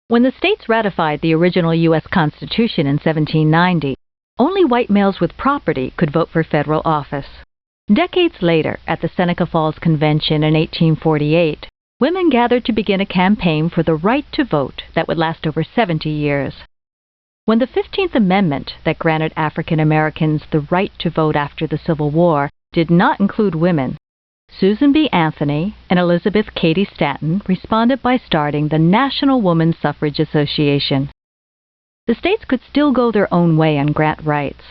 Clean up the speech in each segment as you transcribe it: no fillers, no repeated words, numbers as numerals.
When the states ratified the original U.S. Constitution in 1790, only white males with property could vote for federal office. Decades later, at the Seneca Falls Convention in 1848, women gathered to begin a campaign for the right to vote that would last over 70 years. When the 15th Amendment that granted African Americans the right to vote after the Civil War did not include women, Susan B. Anthony and Elizabeth Cady Stanton responded by starting the National Woman Suffrage Association. The states could still go their own way on grant rights.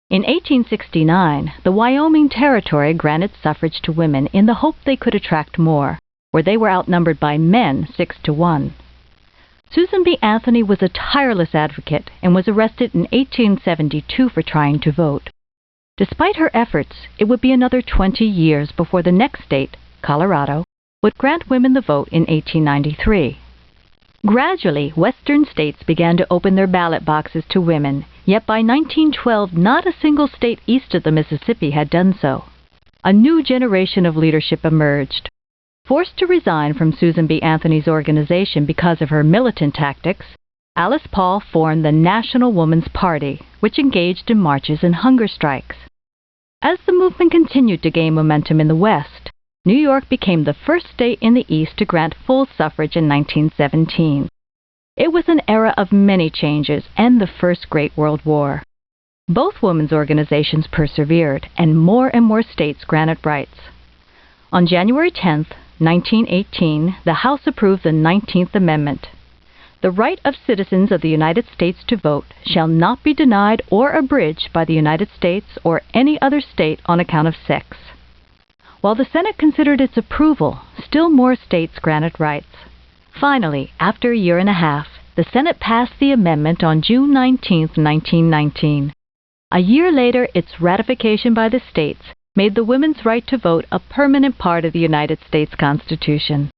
In 1869, the Wyoming Territory granted suffrage to women in the hope they could attract more, where they were outnumbered by men 6-1. Susan B. Anthony was a tireless advocate and was arrested in 1872 for trying to vote. Despite her efforts, it would be another 20 years before the next state, Colorado, would grant women the vote in 1893. Gradually, western states began to open their ballot boxes to women, yet by 1912 not a single state east of the Mississippi had done so. A new generation of leadership emerged. Forced to resign from Susan B. Anthony's organization because of her militant tactics, Alice Paul formed the National Woman's Party, which engaged in marches and hunger strikes. As the movement continued to gain momentum in the West, New York became the first state in the East to grant full suffrage in 1917. It was an era of many changes and the First Great World War. Both women's organizations persevered, and more states granted rights. On January 10, 1918, the House approved the 19th Amendment. The right of citizens of the United States to vote shall not be denied or abridged by the United States or any other state on account of sex. While the Senate considered its approval, still more states granted rights. Finally, after a year and a half, the Senate passed the amendment on June 19, 1919. A year later, its ratification by the states made the women's right to vote a permanent part of the United States Constitution.